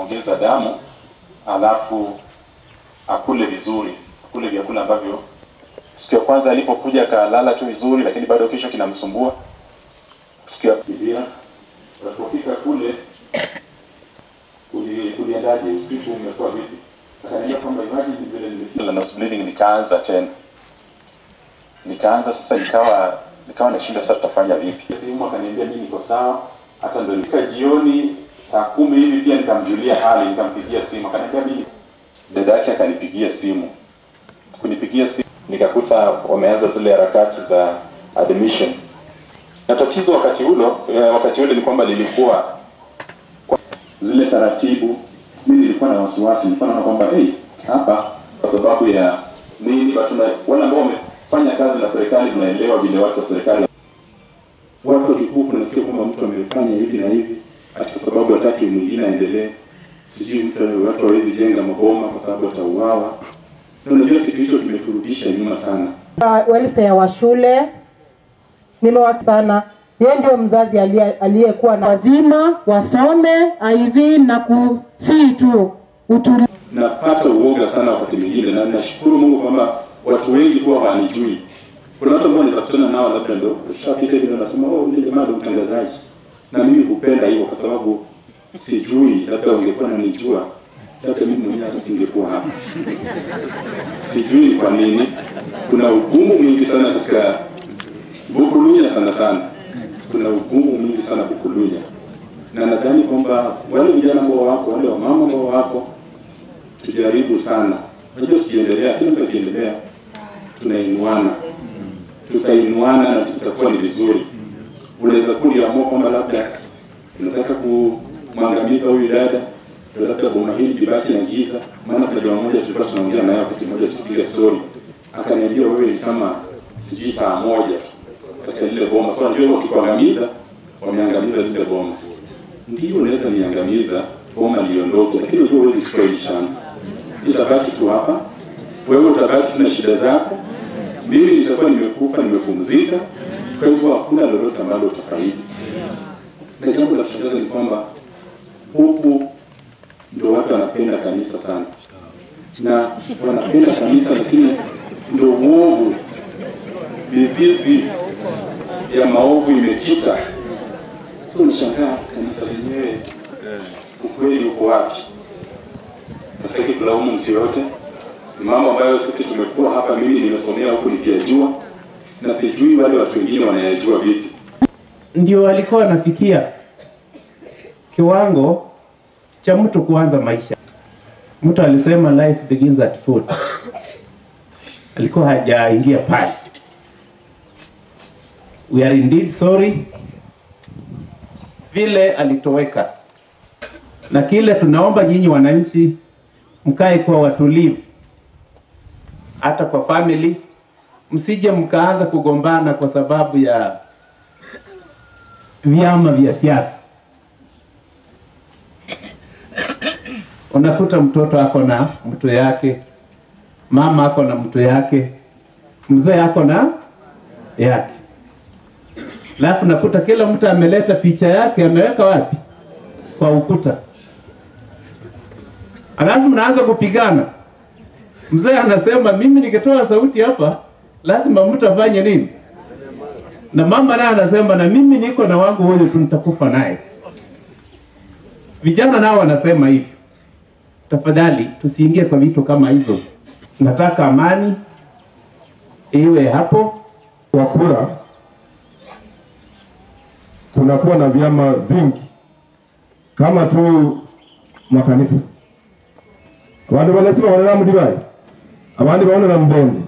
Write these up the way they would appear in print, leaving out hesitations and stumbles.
kuongeza damu, alafu akule vizuri, akule vyakula ambavyo siku ya kwanza alipokuja kalala tu vizuri, lakini bado kesho kinamsumbua. Siku ya pili alipofika kule, kuliendaje usiku, umekuwa vipi? Akaniambia kwamba imagine vile nilifika nose bleeding, nikaanza tena. Nikaanza sasa, nikawa nashinda sasa tutafanya vipi. Simu akaniambia mimi niko sawa, hata ndio nika jioni saa 10 hivi pia nikamjulia hali, nikampigia simu, akaniambia mimi. Dada yake akanipigia simu. Kunipigia simu nikakuta wameanza zile harakati za admission. Na tatizo wakati ule ni kwamba nilikuwa zile taratibu, mimi nilikuwa na wasiwasi, nilikuwa naona kwamba hapa kwa sababu ya nini, wale ambao wamefanya kazi na serikali tunaelewa vile watu wa serikali watu wakikuu kunasikia kwamba mtu amefanya hivi na hivi kwa sababu hataki mwingine aendelee, sijui watu hawezi jenga maboma kwa sababu watauawa. Unajua kitu hicho kimeturudisha nyuma sana. Welfare wa shule nimewaki sana. Yeye ndio mzazi aliyekuwa na wazima wasome IV na kusi tu utulivu. Napata uoga sana wakati mwingine, na nashukuru Mungu kwamba watu wengi huwa hawanijui. Kuna watu ambao nitakutana nao labda ndio ushapita hivi na nasema yule jamaa ndio mtangazaji. Na mimi hupenda hivyo kwa sababu sijui, labda ungekuwa unanijua hata mimi mwenyewe hata singekuwa hapa. Sijui kwa nini. Kuna ugumu mwingi sana katika Bukulunya sana. Kuna ugumu mwingi sana Bukulunya. Na nadhani kwamba wale vijana ambao wako, wale wamama ambao wako, tujaribu sana. Unajua tukiendelea, kila mtu akiendelea tunainuana. Tutainuana na tutakuwa ni vizuri. Unaweza kuliamua kwamba labda tunataka kumwangamiza huyu dada, labda boma hili libaki na giza. Maana kuna jamaa mmoja tulikuwa tunaongea naye wakati mmoja tukipiga story, akaniambia wewe ni kama sijui taa moja katika lile boma. Sasa ndio wakikuangamiza, wameangamiza lile boma. Ndio unaweza niangamiza boma liondoke, lakini wewe huwezi kuchukua hii chance. Utabaki tu hapa, wewe utabaki na shida zako, mimi nitakuwa nimekufa, nimepumzika. Kwa hivyo hakuna lolote ambalo utafaidi. Na jambo la kushangaza ni kwamba huku ndio watu wanapenda kanisa sana. Na wanapenda kanisa, lakini ndio uovu, mizizi ya maovu imekita. Sio mshangaa kanisa lenyewe ukweli uko wapi? Sasa hivi kulaumu mtu yote. Mambo ambayo sisi tumekuwa hapa, mimi nimesomea huko nikijua, na sijui wale watu wengine wanayajua vipi. Ndio walikuwa wanafikia kiwango cha mtu kuanza maisha. Mtu alisema life begins at foot. Alikuwa hajaingia pale. We are indeed sorry vile alitoweka. Na kile tunaomba nyinyi wananchi mkae kwa watulivu. Hata kwa family msije mkaanza kugombana kwa sababu ya vyama vya siasa. Unakuta mtoto ako na mtu yake, mama ako na mtu yake, mzee ako na yake. Alafu nakuta kila mtu ameleta picha yake, ameweka wapi? Kwa ukuta. Alafu mnaanza kupigana. Mzee anasema mimi nikitoa sauti hapa lazima mtu afanye nini? Na mama naye anasema na mimi niko na wangu huyo tunatakufa naye. Vijana nao wanasema hivi. Tafadhali tusiingie kwa vitu kama hizo. Nataka amani iwe hapo. Kwa kura kunakuwa na vyama vingi kama tu makanisa. Abandi banasema wana mudibai, abandi baona na mbembe,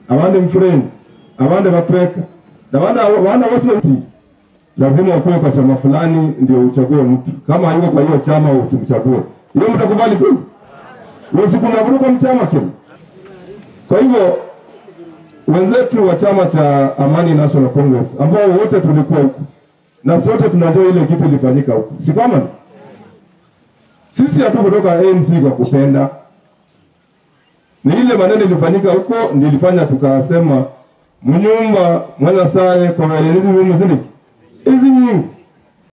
abandi mfriends, abandi bapeka, na wana wasmati. Lazima ukue kwa chama fulani ndio uchague mtu. Kama hayuko kwa hiyo chama usimchague. Hiyo mtakubali kweli? Usikuna vuruga mchama kile. Kwa hivyo wenzetu wa chama cha Amani National Congress ambao wote tulikuwa huko na sote tunajua ile kitu ilifanyika huko. Si kama sisi hatukutoka ANC kwa kupenda. Ni ile maneno ilifanyika huko nilifanya tukasema mnyumba mwana sae kwa welezi mzini. Hizi nyingi